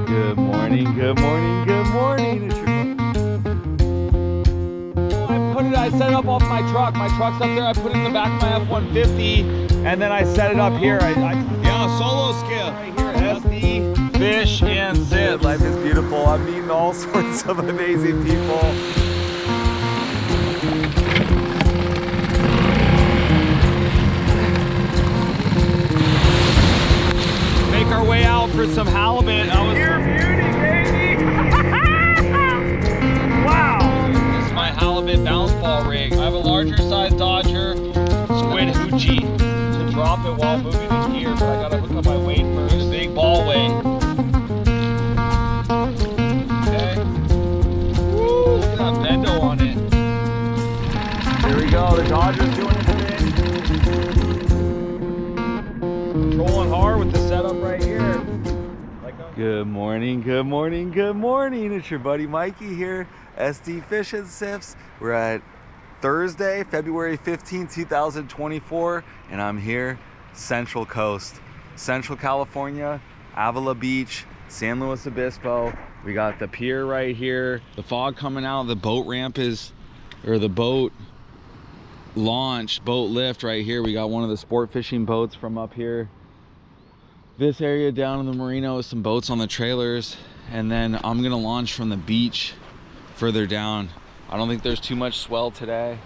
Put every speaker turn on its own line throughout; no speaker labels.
Good morning, good morning, good morning. It's your I set it up off my truck. My truck's up there. I put it in the back of my F-150, and then I set it up here.
Yeah, solo skiff.
Right here, SD, fish, and zip. Life is beautiful. I'm meeting all sorts of amazing people. Make our way out for some halibut. Pure beauty, baby! Wow! This is my halibut bounce ball rig. I have a larger size Dodger squid hoochie to drop it while moving the gear, but I gotta hook up my weight first. Big ball weight. Okay. Woo! Look at that bendo on it. Here we go. The Dodger's doing its thing. Trolling hard with the setup right here. Good morning, good morning, good morning. It's your buddy Mikey here, SD Fish and Sips. We're at Thursday, February 15, 2024, and I'm here, Central Coast, Central California, Avila Beach, San Luis Obispo. We got the pier right here. The fog coming out, the boat ramp is, or the boat launch, boat lift right here. We got one of the sport fishing boats from up here. This area down in the marina with some boats on the trailers, and then I'm gonna launch from the beach further down. I don't think there's too much swell today.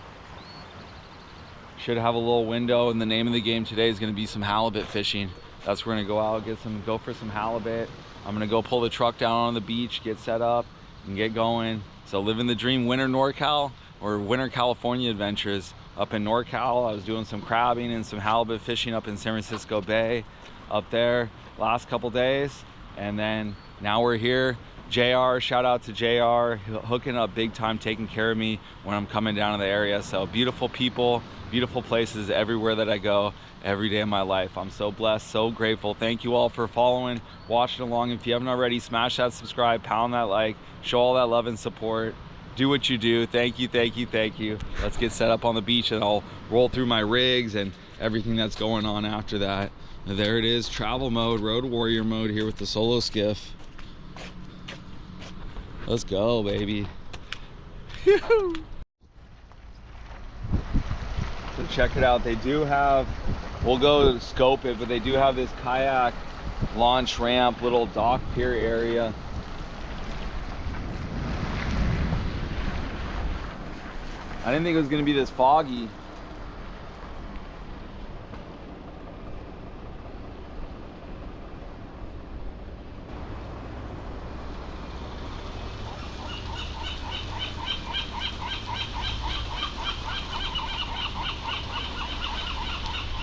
Should have a little window, and the name of the game today is gonna be some halibut fishing. That's where we're gonna go out, go for some halibut. I'm gonna go pull the truck down on the beach, get set up, and get going. So living the dream, winter NorCal or winter California adventures. Up in NorCal, I was doing some crabbing and some halibut fishing up in San Francisco Bay up there last couple days, and then now we're here. JR, shout out to JR, hooking up big time, taking care of me when I'm coming down to the area. So beautiful people, beautiful places everywhere that I go, every day of my life. I'm so blessed, so grateful. Thank you all for following, watching along. If you haven't already, smash that subscribe, pound that like, show all that love and support. Do what you do. Thank you, thank you, thank you. Let's get set up on the beach, and I'll roll through my rigs and everything that's going on after that. There it is, travel mode, road warrior mode here with the solo skiff. Let's go, baby. So check it out. They do have, we'll go scope it, but they do have this kayak launch ramp, little dock pier area. I didn't think it was gonna be this foggy.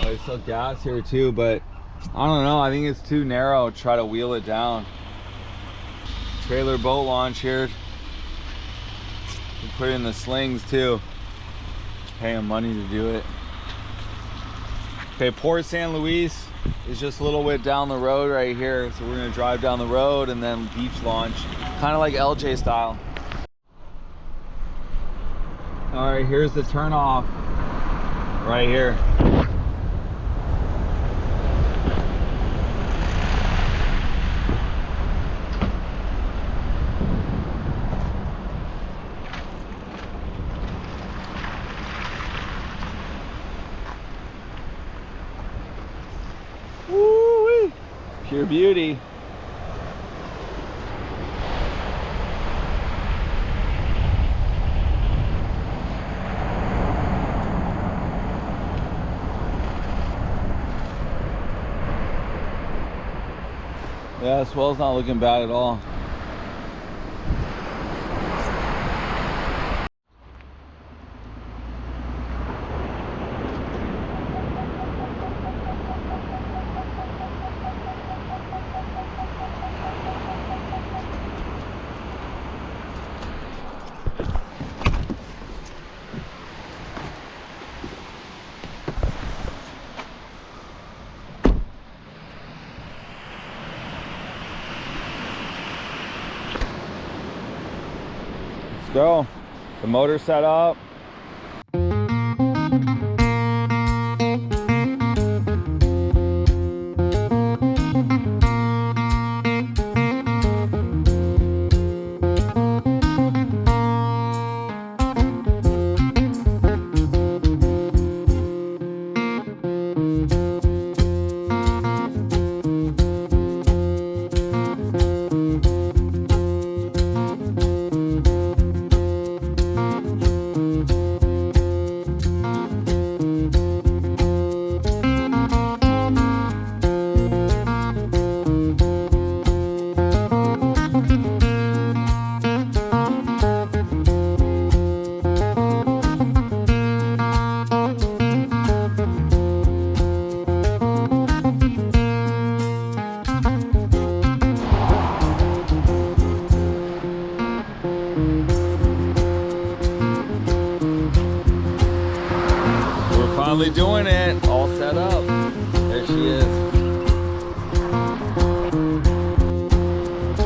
They sell gas here too, but I don't know, I think it's too narrow to try to wheel it down. Trailer boat launch here. You put in the slings too. Pay them money to do it. Okay, Port San Luis is just a little bit down the road right here. So we're gonna drive down the road and then beach launch. Kind of like LJ style. All right, here's the turn off right here. Woo-wee. Pure beauty. Yeah, the swell's not looking bad at all. Let's go. The motor set up.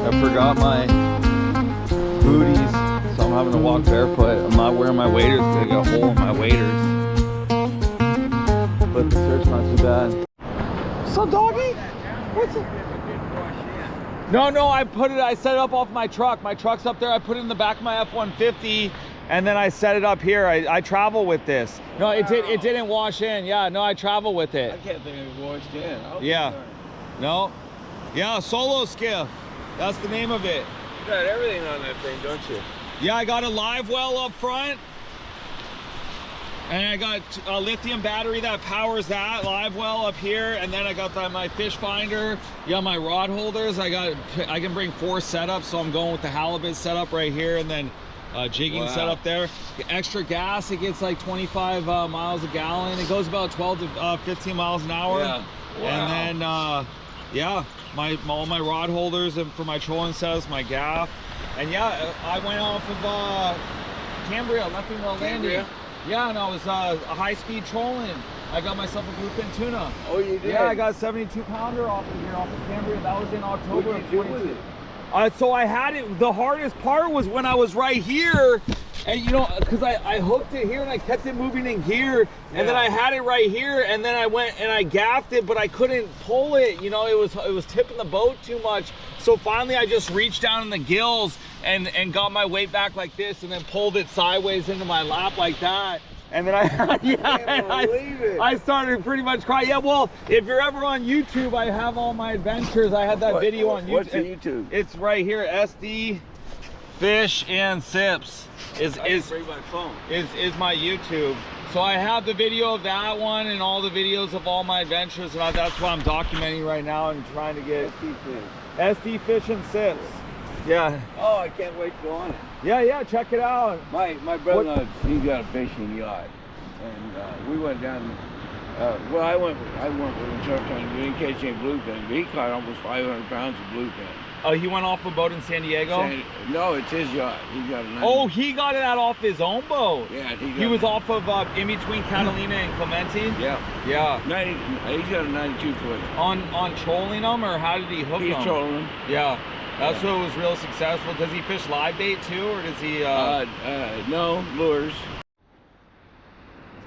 I forgot my booties, so I'm having to walk barefoot. I'm not wearing my waders because I got a hole in my waders. But the surf's not too bad. What's up, doggy? What's up? No, I set it up off my truck. My truck's up there. I put it in the back of my F-150 and then I set it up here. I travel with this. No, it didn't wash in. Yeah, no, I travel with it.
I can't think it washed in.
Yeah. No. Yeah, solo skiff. That's the name of it.
You got everything on that thing, don't you?
Yeah, I got a live well up front. And I got a lithium battery that powers that live well up here, and then I got my fish finder. Yeah, my rod holders. I can bring 4 setups, so I'm going with the halibut setup right here, and then jigging setup there. The extra gas, it gets like 25 miles a gallon. It goes about 12 to 15 miles an hour. Yeah. Wow. And then yeah, all my rod holders and for my trolling setups, my gaff, and yeah, I went off of Cambria, left me while landing. Yeah, and I was a high-speed trolling. I got myself a bluefin tuna. Oh, you did? Yeah, I got a 72-pounder off of here, off of Cambria. That was in October of 22. What did you do with it? So I had it, the hardest part was when I was right here, and you know, because I hooked it here and I kept it moving in gear, and then I had it right here, and then I went and I gaffed it, but I couldn't pull it. You know, it was tipping the boat too much. So finally I just reached down in the gills and got my weight back like this, and then pulled it sideways into my lap like that. And then I started pretty much crying. Yeah, well, if you're ever on YouTube, I have all my adventures. I had that video on YouTube.
What's the YouTube?
It's right here, SD Fish and Sips is
my phone.
Is my YouTube. So I have the video of that one and all the videos of all my adventures, and that's what I'm documenting right now and trying to get SD Fish and Sips. Yeah.
Oh, I can't wait to go on it.
Yeah, check it out.
My brother, he got a fishing yacht, and we went down. Well, I went with him sometime. We didn't catch any bluefin, but he caught almost 500 pounds of bluefin.
Oh, he went off a boat in San Diego?
No, it's his yacht. He got it.
Oh, he got it out off his own boat.
Yeah,
he was off of in between Catalina and Clemente.
Yeah. He's got a 92 foot.
On trolling them, or how did he hook them?
He's trolling them.
Yeah. That's what was real successful. Does he fish live bait too, or does he?
No, lures.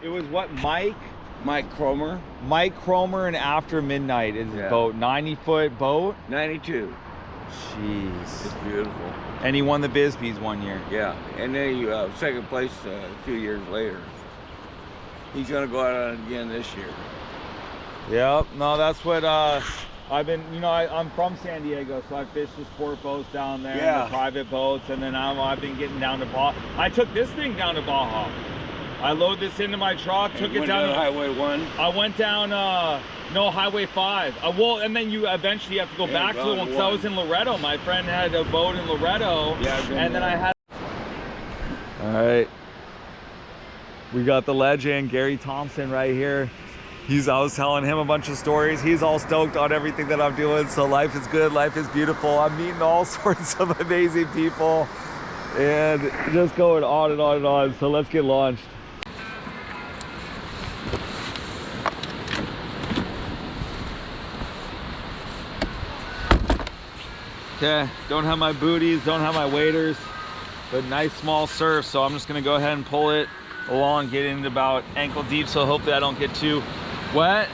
It was what, Mike
Cromer.
Mike Cromer, and After Midnight is his boat. 90-foot boat.
92.
Jeez.
It's beautiful.
And he won the Bisbees one year.
Yeah, and then he second place a few years later. He's gonna go out on it again this year.
Yep. No, that's what. I've been, you know, I'm from San Diego, so I fished the sport boats down there, and the private boats, and then I've been getting down to Baja. I took this thing down to Baja. I loaded this into my truck, took it down to
Highway 1.
I went down, no, Highway 5. Well, and then you eventually have to go back to it because I was in Loretto. My friend had a boat in Loretto, and then I had. All right, we got the legend Gary Thompson right here. I was telling him a bunch of stories. He's all stoked on everything that I'm doing. So life is good, life is beautiful. I'm meeting all sorts of amazing people and just going on and on and on. So let's get launched. Okay, don't have my booties, don't have my waders, but nice small surf. So I'm just gonna go ahead and pull it along, get into about ankle deep. So hopefully I don't get too wet.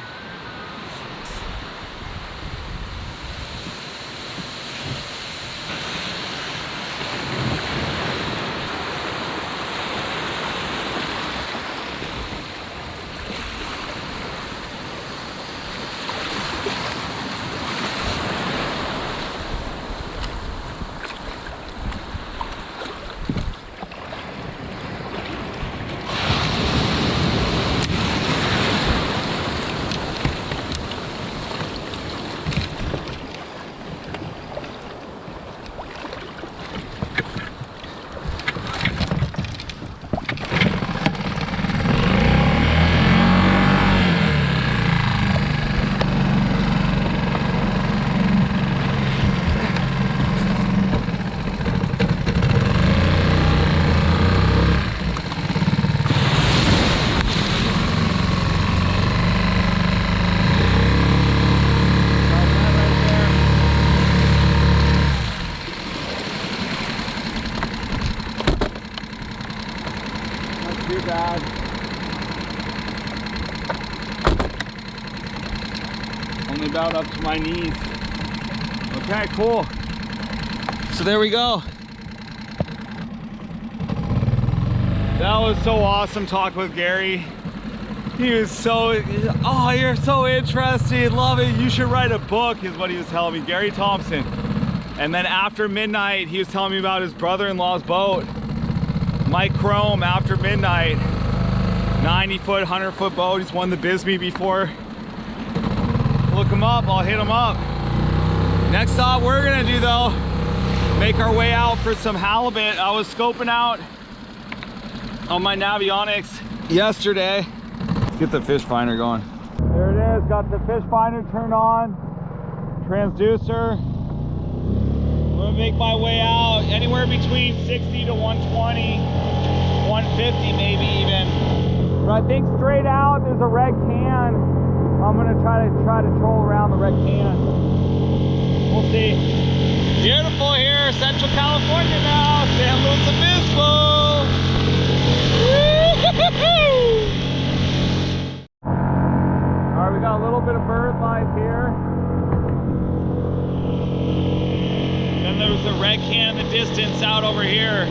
about up to my knees. Okay, cool. So there we go. That was so awesome talking with Gary. He was so, oh, you're so interested, love it. You should write a book is what he was telling me, Gary Thompson. And then after midnight, he was telling me about his brother-in-law's boat, Mike Chrome, after midnight. 90-foot, 100-foot boat. He's won the Bisbee before. Look him up, I'll hit him up. Next stop we're gonna do though, make our way out for some halibut. I was scoping out on my Navionics yesterday. Let's get the fish finder going. There it is, got the fish finder turned on. Transducer. I'm gonna make my way out anywhere between 60 to 120, 150 maybe even. But I think straight out there's a red can. I'm gonna try to troll around the red can. We'll see. Beautiful here, Central California now, San Luis Obispo. All right, we got a little bit of bird life here. Then there's a red can in the distance out over here.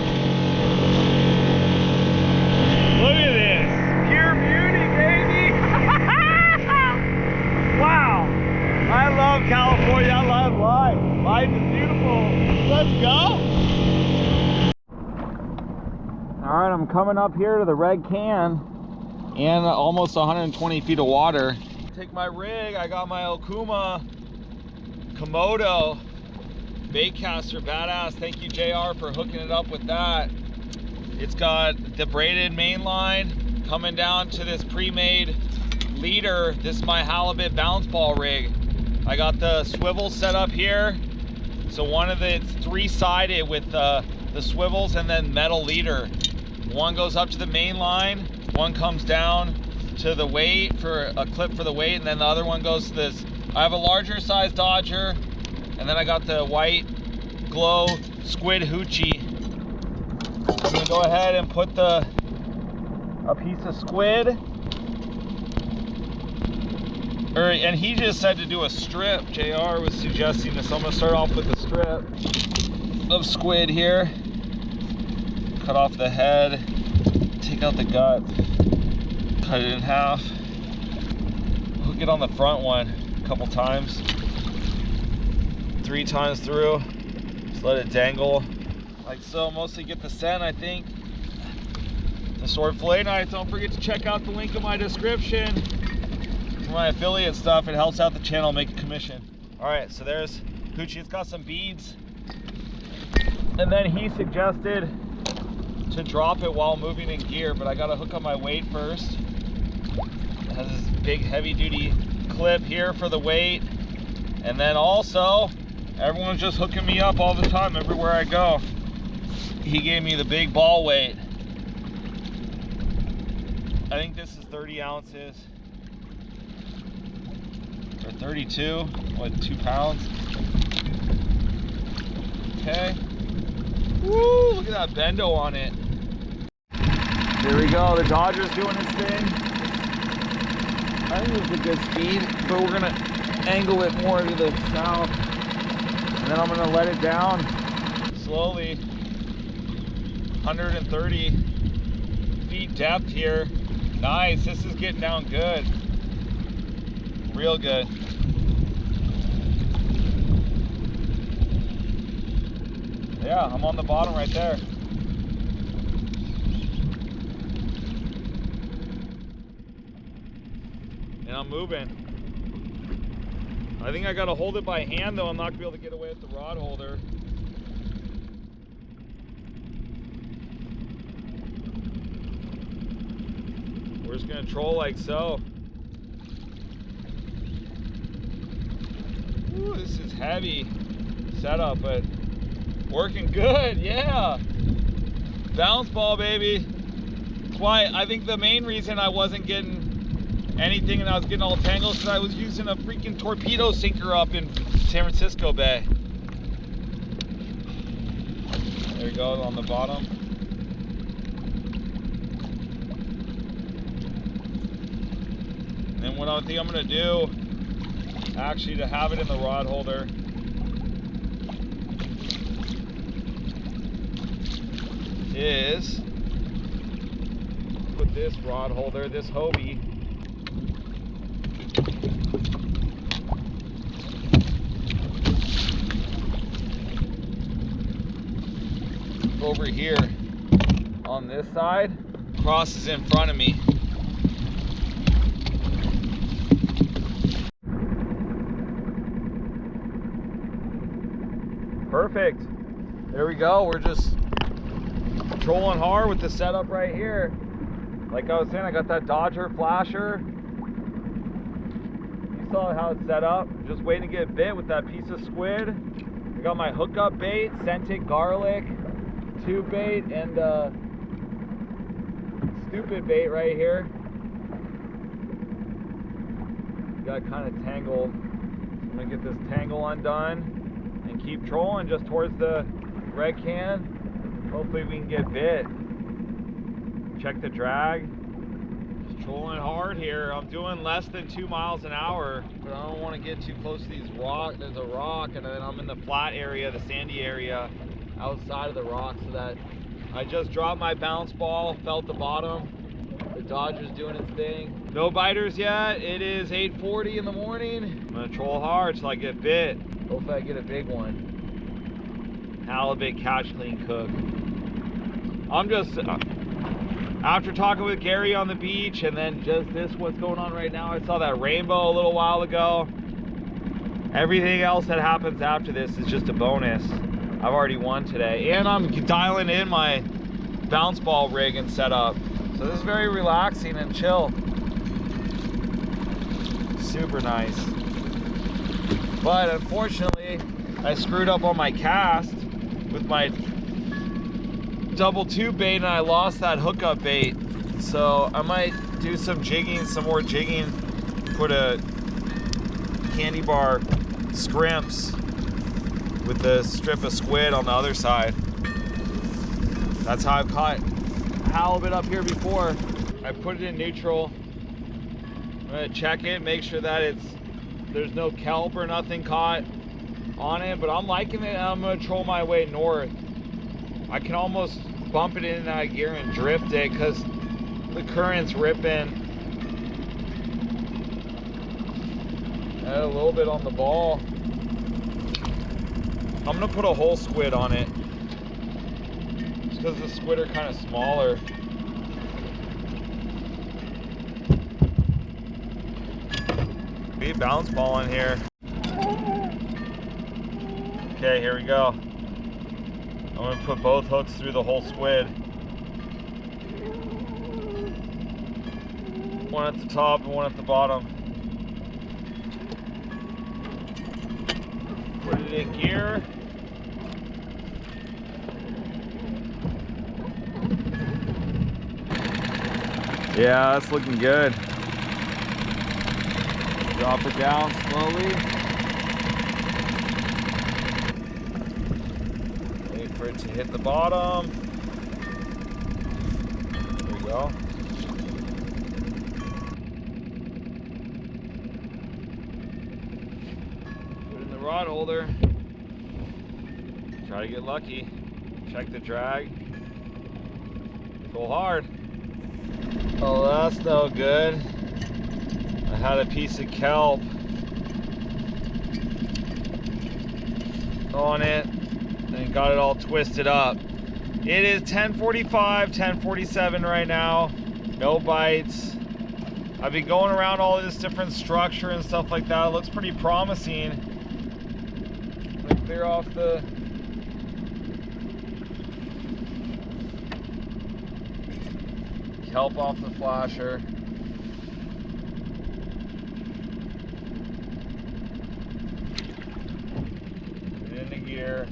Look at this. Pure beauty, baby. Wow. I love California. I love life. Life is beautiful. Let's go. All right, I'm coming up here to the red can and almost 120 feet of water. Take my rig. I got my Okuma Komodo baitcaster, badass. Thank you, JR, for hooking it up with that. It's got the braided main line coming down to this pre-made leader. This is my halibut bounce ball rig. I got the swivel set up here. So one of the, it's three-sided with the swivels and then metal leader. One goes up to the main line, one comes down to the weight for a clip for the weight, and then the other one goes to this. I have a larger size Dodger, and then I got the white glow squid hoochie. I'm gonna go ahead and put a piece of squid, and he just said to do a strip. JR was suggesting this, so I'm gonna start off with a strip of squid here. Cut off the head, take out the gut, cut it in half, hook it on the front one a couple times, 3 times through, just let it dangle like so. Mostly get the scent, I think. The sword fillet knife, don't forget to check out the link in my description for my affiliate stuff. It helps out the channel, make a commission. All right, so there's Hoochie. It's got some beads, and then he suggested to drop it while moving in gear, but I gotta hook up my weight first. It has this big heavy duty clip here for the weight, and then also everyone's just hooking me up all the time everywhere I go. He gave me the big ball weight. I think this is 30 ounces or 32, what, 2 pounds? Okay. Woo, look at that bendo on it. There we go, the Dodger's doing his thing. I think it's a good speed, but we're gonna angle it more to the south. And then I'm gonna let it down slowly. 130 feet depth here. Nice, this is getting down good. Real good. Yeah, I'm on the bottom right there. And I'm moving. I think I gotta hold it by hand though. I'm not gonna be able to get away with the rod holder. We're just gonna troll like so. Ooh, this is heavy setup, but working good, yeah. Bounce ball, baby. That's why I think the main reason I wasn't getting anything and I was getting all tangled because I was using a freaking torpedo sinker up in San Francisco Bay. There you go, on the bottom. And what I think I'm gonna do actually to have it in the rod holder. Is with this rod holder, this Hobie. Over here on this side, crosses in front of me. Perfect. There we go. We're just trolling hard with the setup right here. Like I was saying, I got that Dodger flasher. You saw how it's set up. Just waiting to get bit with that piece of squid. I got my hookup bait, scented garlic, tube bait, and stupid bait right here. Got kind of tangled. I'm gonna get this tangle undone and keep trolling just towards the red can. Hopefully we can get bit. Check the drag. Just trolling hard here. I'm doing less than 2 miles an hour, but I don't want to get too close to these rocks. There's a rock, and then I'm in the flat area, the sandy area, outside of the rock, so that I just dropped my bounce ball, felt the bottom. The Dodger's doing its thing. No biters yet. It is 8:40 in the morning. I'm gonna troll hard till I get bit. Hopefully I get a big one. Halibut catch, clean, cook. I'm just, after talking with Gary on the beach and then just what's going on right now, I saw that rainbow a little while ago. Everything else that happens after this is just a bonus. I've already won today. And I'm dialing in my bounce ball rig and setup. So this is very relaxing and chill. Super nice. But unfortunately, I screwed up on my cast with my double tube bait, and I lost that hookup bait. So I might do some jigging, some more jigging, put a candy bar scrimps with the strip of squid on the other side. That's how I've caught halibut up here before. I put it in neutral. I'm gonna check it, make sure that there's no kelp or nothing caught on it, but I'm liking it. I'm gonna troll my way north. I can almost bump it in and out of gear and drift it because the current's ripping. Add a little bit on the ball. I'm gonna put a whole squid on it just because the squid are kind of smaller. Big bounce ball in here. Okay, here we go. I'm gonna put both hooks through the whole squid. One at the top and one at the bottom. Put it in gear. Yeah, that's looking good. Drop it down slowly. Wait for it to hit the bottom. There we go. Put it in the rod holder. Try to get lucky. Check the drag. Go hard. Oh, that's no good. I had a piece of kelp on it and got it all twisted up. It is 10:45, 10:47 right now. No bites. I've been going around all this different structure and stuff like that. It looks pretty promising. I'm gonna clear off the kelp off the flasher. Put it into gear.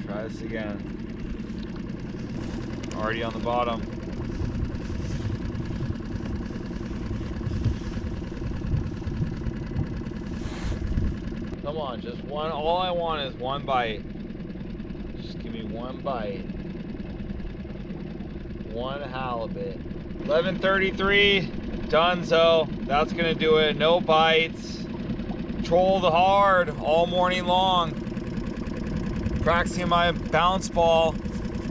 Try this again. Already on the bottom. Come on, just one. All I want is one bite. Just give me one bite. One halibut. 11:33. Dunzo. That's gonna do it. No bites. Trolled hard all morning long. Practicing my bounce ball.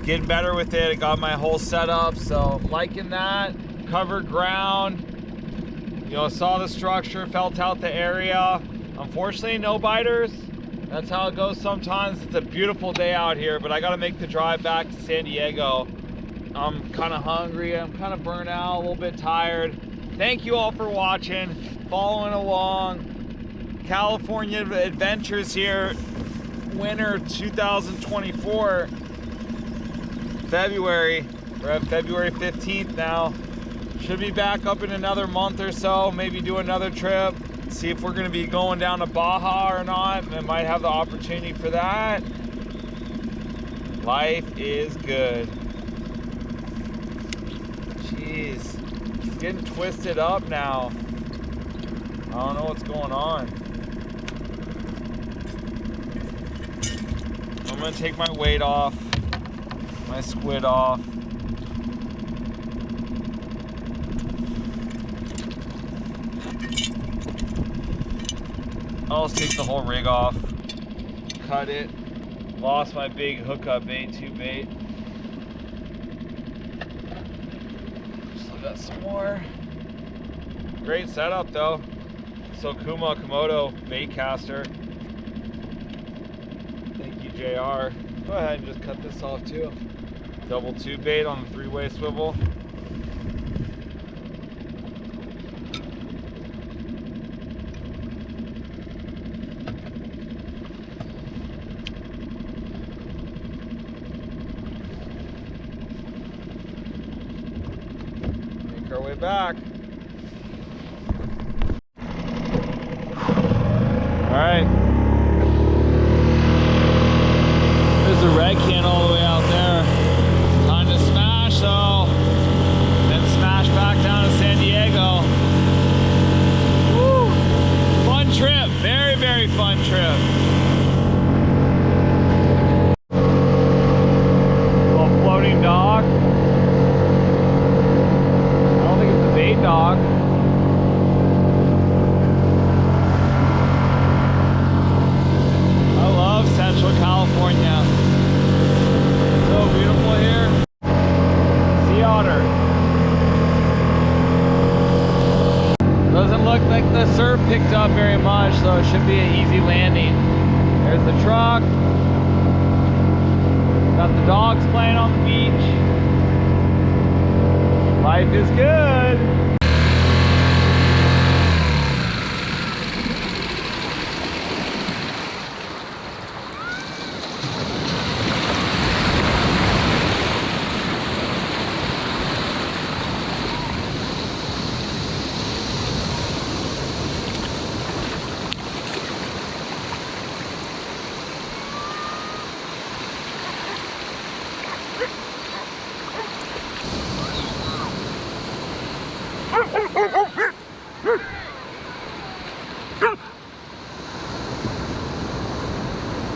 Getting better with it. I got my whole setup. So I'm liking that. Covered ground. You know, saw the structure, felt out the area. Unfortunately, no biters. That's how it goes sometimes. It's a beautiful day out here, but I gotta make the drive back to San Diego. I'm kind of hungry, I'm kind of burnt out, a little bit tired. Thank you all for watching, following along. California adventures here, winter 2024, February. We're at February 15th now. Should be back up in another month or so, maybe do another trip. See if we're gonna be going down to Baja or not. I might have the opportunity for that. Life is good. Jeez, it's getting twisted up now. I don't know what's going on. I'm gonna take my weight off, my squid off. I'll just take the whole rig off, cut it. Lost my big hookup bait, 2 bait. Still got some more. Great setup though. Sokuma Komodo bait caster. Thank you, JR. Go ahead and just cut this off too. Double 2 bait on the 3-way swivel. Our way back. All right. There's a red can all the way out there. Time to smash though. Then smash back down to San Diego. Woo! Fun trip. Very, very fun trip. Little floating dog. Dog. I love Central California. So beautiful here. Sea otter. Doesn't look like the surf picked up very much, so it should be an easy landing. There's the truck. Got the dogs playing on the beach. Life is good.